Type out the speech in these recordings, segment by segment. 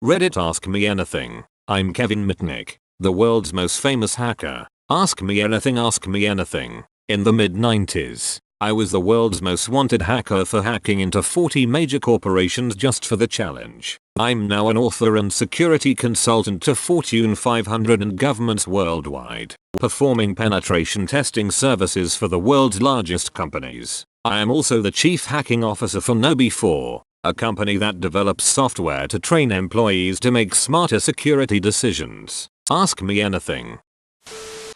Reddit Ask Me Anything. I'm Kevin Mitnick, the world's most famous hacker. Ask me anything, ask me anything. In the mid-90s, I was the world's most wanted hacker for hacking into 40 major corporations just for the challenge. I'm now an author and security consultant to Fortune 500 and governments worldwide, performing penetration testing services for the world's largest companies. I am also the chief hacking officer for KnowBe4, a company that develops software to train employees to make smarter security decisions. Ask me anything.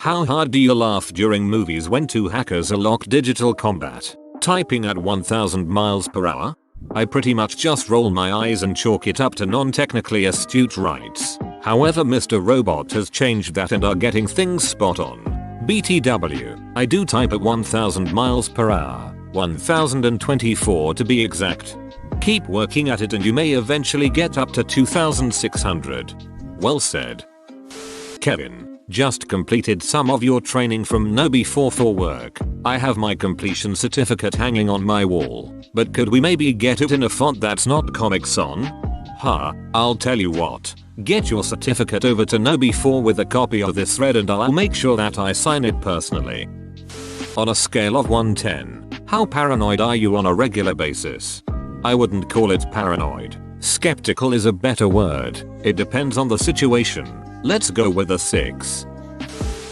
How hard do you laugh during movies when two hackers unlock digital combat, typing at 1000 miles per hour? I pretty much just roll my eyes and chalk it up to non-technically astute rights. However, Mr. Robot has changed that and are getting things spot on. BTW, I do type at 1000 miles per hour, 1024 to be exact. Keep working at it and you may eventually get up to 2600. Well said. Kevin, just completed some of your training from KnowBe4 for work. I have my completion certificate hanging on my wall, but could we maybe get it in a font that's not Comic Sans? I'll tell you what. Get your certificate over to KnowBe4 with a copy of this thread and I'll make sure that I sign it personally. On a scale of 1-10, how paranoid are you on a regular basis? I wouldn't call it paranoid. Skeptical is a better word. It depends on the situation. Let's go with a 6.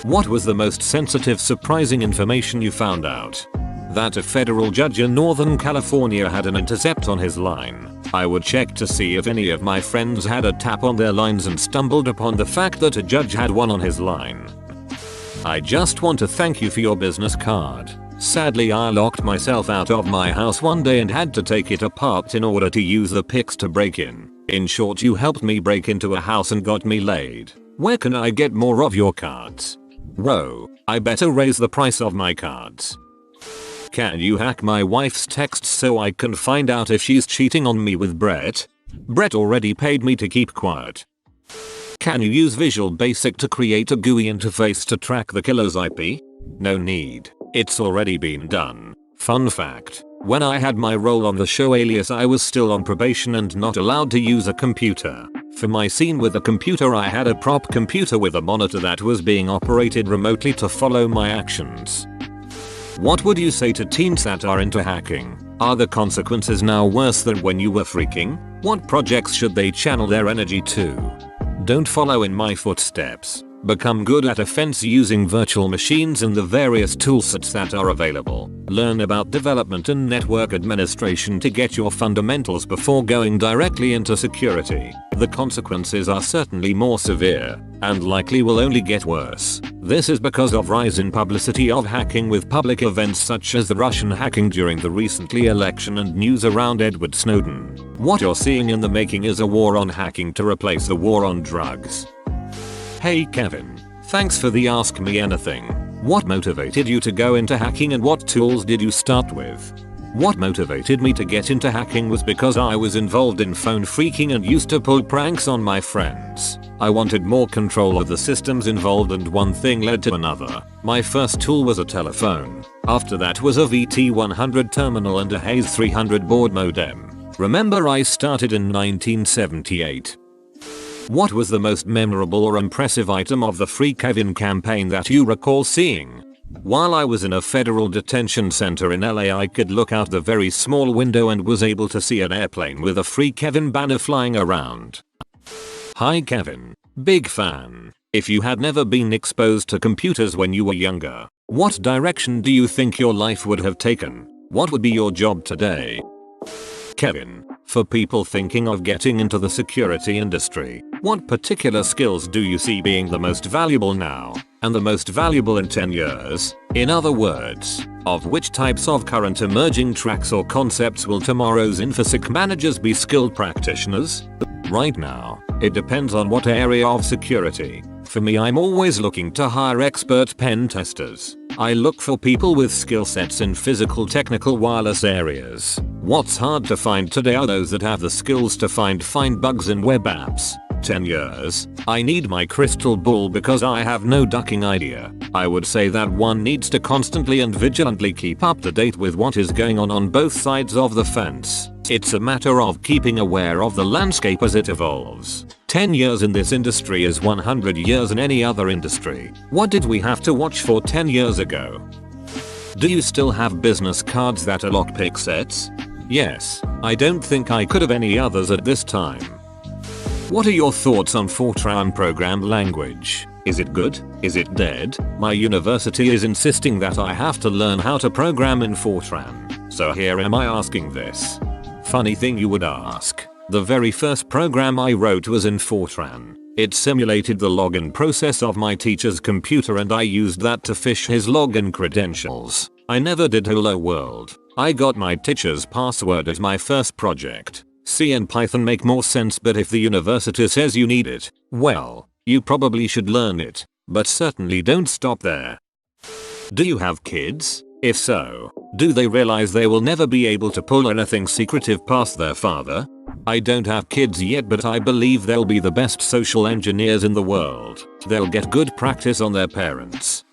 What was the most sensitive, surprising information you found out? That a federal judge in Northern California had an intercept on his line. I would check to see if any of my friends had a tap on their lines and stumbled upon the fact that a judge had one on his line. I just want to thank you for your business card. Sadly, I locked myself out of my house one day and had to take it apart in order to use the picks to break in. In short, you helped me break into a house and got me laid. Where can I get more of your cards? Whoa, I better raise the price of my cards. Can you hack my wife's texts so I can find out if she's cheating on me with Brett? Brett already paid me to keep quiet. Can you use Visual Basic to create a GUI interface to track the killer's IP? No need. It's already been done. Fun fact. When I had my role on the show Alias, I was still on probation and not allowed to use a computer. For my scene with a computer, I had a prop computer with a monitor that was being operated remotely to follow my actions. What would you say to teens that are into hacking? Are the consequences now worse than when you were freaking? What projects should they channel their energy to? Don't follow in my footsteps. Become good at offense using virtual machines and the various toolsets that are available. Learn about development and network administration to get your fundamentals before going directly into security. The consequences are certainly more severe, and likely will only get worse. This is because of rise in publicity of hacking with public events such as the Russian hacking during the recently election and news around Edward Snowden. What you're seeing in the making is a war on hacking to replace the war on drugs. Hey Kevin, thanks for the Ask Me Anything. What motivated you to go into hacking and what tools did you start with? What motivated me to get into hacking was because I was involved in phone phreaking and used to pull pranks on my friends. I wanted more control of the systems involved and one thing led to another. My first tool was a telephone. After that was a VT100 terminal and a Hayes 300 baud modem. Remember, I started in 1978. What was the most memorable or impressive item of the Free Kevin campaign that you recall seeing? While I was in a federal detention center in LA, I could look out the very small window and was able to see an airplane with a Free Kevin banner flying around. Hi Kevin, big fan. If you had never been exposed to computers when you were younger, what direction do you think your life would have taken? What would be your job today? Kevin, for people thinking of getting into the security industry, what particular skills do you see being the most valuable now, and the most valuable in 10 years? In other words, of which types of current emerging tracks or concepts will tomorrow's InfoSec managers be skilled practitioners? Right now, it depends on what area of security. For me, I'm always looking to hire expert pen testers. I look for people with skill sets in physical, technical, wireless areas. What's hard to find today are those that have the skills to find bugs in web apps. 10 years, I need my crystal ball because I have no ducking idea. I would say that one needs to constantly and vigilantly keep up to date with what is going on both sides of the fence. It's a matter of keeping aware of the landscape as it evolves. 10 years in this industry is 100 years in any other industry. What did we have to watch for 10 years ago? Do you still have business cards that are lockpick sets? Yes, I don't think I could have any others at this time. What are your thoughts on Fortran programmed language? Is it good? Is it dead? My university is insisting that I have to learn how to program in Fortran. So here am I asking this. Funny thing you would ask. The very first program I wrote was in Fortran. It simulated the login process of my teacher's computer and I used that to phish his login credentials. I never did Hello World. I got my teacher's password as my first project. C and Python make more sense, but if the university says you need it, well, you probably should learn it, but certainly don't stop there. Do you have kids? If so, do they realize they will never be able to pull anything secretive past their father? I don't have kids yet, but I believe they'll be the best social engineers in the world. They'll get good practice on their parents.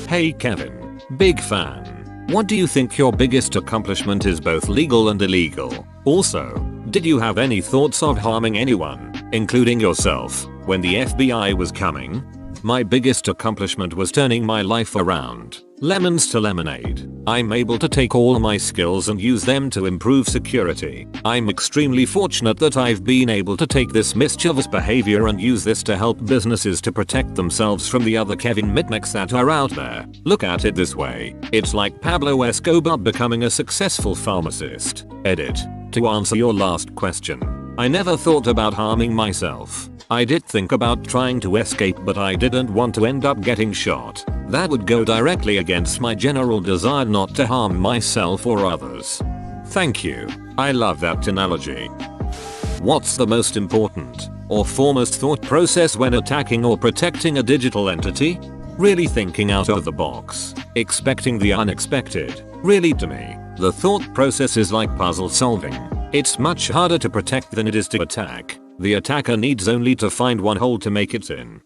Hey Kevin, big fan. What do you think your biggest accomplishment is, both legal and illegal? Also, did you have any thoughts of harming anyone, including yourself, when the FBI was coming? My biggest accomplishment was turning my life around. Lemons to lemonade. I'm able to take all my skills and use them to improve security. I'm extremely fortunate that I've been able to take this mischievous behavior and use this to help businesses to protect themselves from the other Kevin Mitnicks that are out there. Look at it this way. It's like Pablo Escobar becoming a successful pharmacist. Edit. To answer your last question, I never thought about harming myself. I did think about trying to escape, but I didn't want to end up getting shot. That would go directly against my general desire not to harm myself or others. Thank you. I love that analogy. What's the most important or foremost thought process when attacking or protecting a digital entity? Really thinking out of the box. Expecting the unexpected. Really, to me, the thought process is like puzzle solving. It's much harder to protect than it is to attack. The attacker needs only to find one hole to make it in.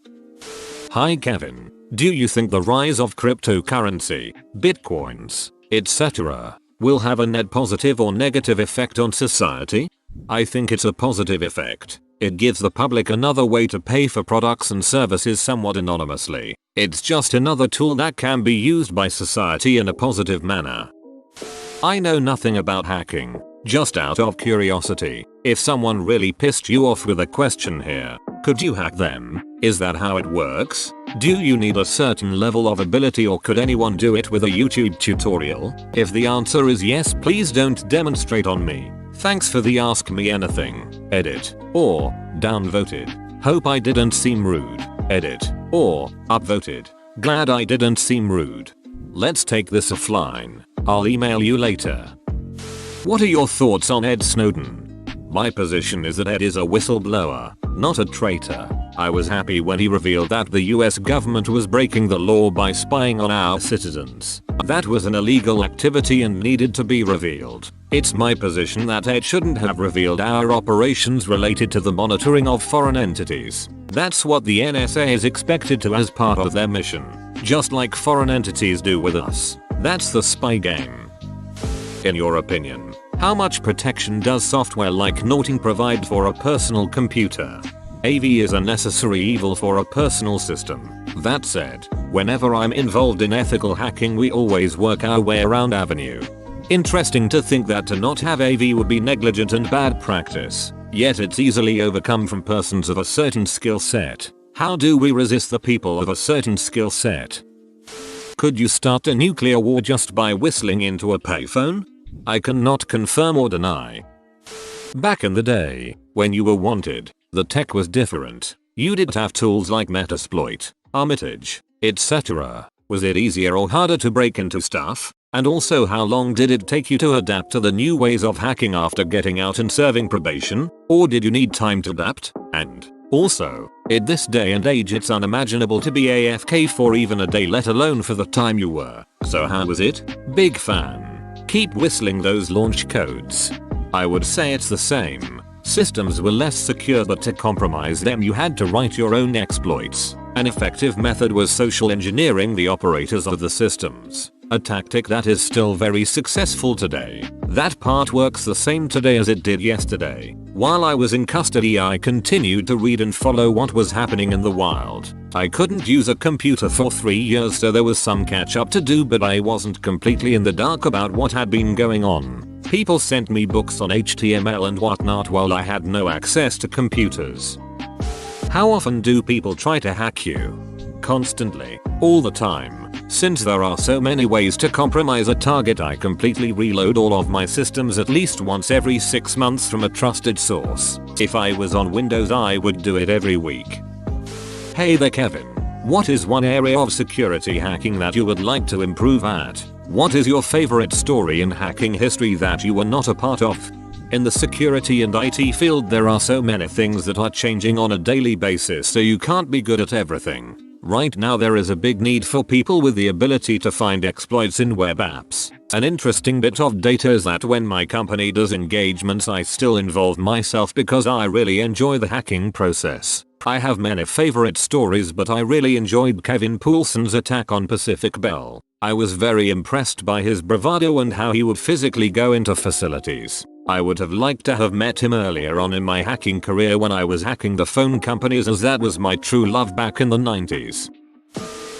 Hi Kevin. Do you think the rise of cryptocurrency, bitcoins, etc., will have a net positive or negative effect on society? I think it's a positive effect. It gives the public another way to pay for products and services somewhat anonymously. It's just another tool that can be used by society in a positive manner. I know nothing about hacking. Just out of curiosity, if someone really pissed you off with a question here, could you hack them? Is that how it works? Do you need a certain level of ability, or could anyone do it with a YouTube tutorial? If the answer is yes, please don't demonstrate on me. Thanks for the Ask Me Anything. Edit. Or, downvoted. Hope I didn't seem rude. Edit. Or, upvoted. Glad I didn't seem rude. Let's take this offline. I'll email you later. What are your thoughts on Ed Snowden? My position is that Ed is a whistleblower, not a traitor. I was happy when he revealed that the US government was breaking the law by spying on our citizens. That was an illegal activity and needed to be revealed. It's my position that Ed shouldn't have revealed our operations related to the monitoring of foreign entities. That's what the NSA is expected to as part of their mission. Just like foreign entities do with us. That's the spy game. In your opinion, how much protection does software like Norton provide for a personal computer? AV is a necessary evil for a personal system. That said, whenever I'm involved in ethical hacking, we always work our way around Avenue. Interesting to think that to not have AV would be negligent and bad practice, yet it's easily overcome from persons of a certain skill set. How do we resist the people of a certain skill set? Could you start a nuclear war just by whistling into a payphone? I cannot confirm or deny. Back in the day, when you were wanted, the tech was different. You didn't have tools like Metasploit, Armitage, etc. Was it easier or harder to break into stuff? And also, how long did it take you to adapt to the new ways of hacking after getting out and serving probation? Or did you need time to adapt? And also, in this day and age, it's unimaginable to be AFK for even a day, let alone for the time you were. So how was it? Big fan. Keep whistling those launch codes. I would say it's the same. Systems were less secure, but to compromise them you had to write your own exploits. An effective method was social engineering the operators of the systems. a tactic that is still very successful today. That part works the same today as it did yesterday. While I was in custody, I continued to read and follow what was hacking in the wild. I couldn't use a computer for 3 years, so there was some catch up to do, but I wasn't completely in the dark about what had been going on. People sent me books on HTML and whatnot while I had no access to computers. How often do people try to hack you? Constantly. All the time. Since there are so many ways to compromise a target, I completely reload all of my systems at least once every 6 months from a trusted source. If I was on Windows, I would do it every week. Hey there, Kevin. What is one area of security hacking that you would like to improve at? What is your favorite story in hacking history that you were not a part of? In the security and IT field, there are so many things that are changing on a daily basis, so you can't be good at everything. Right now there is a big need for people with the ability to find exploits in web apps. An interesting bit of data is that when my company does engagements, I still involve myself because I really enjoy the hacking process. I have many favorite stories, but I really enjoyed Kevin Poulsen's attack on Pacific Bell. I was very impressed by his bravado and how he would physically go into facilities. I would have liked to have met him earlier on in my hacking career when I was hacking the phone companies, as that was my true love back in the 90s.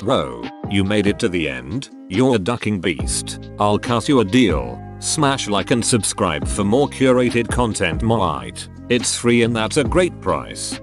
Whoa, you made it to the end? You're a ducking beast. I'll cut you a deal. Smash like and subscribe for more curated content. It's free and that's a great price.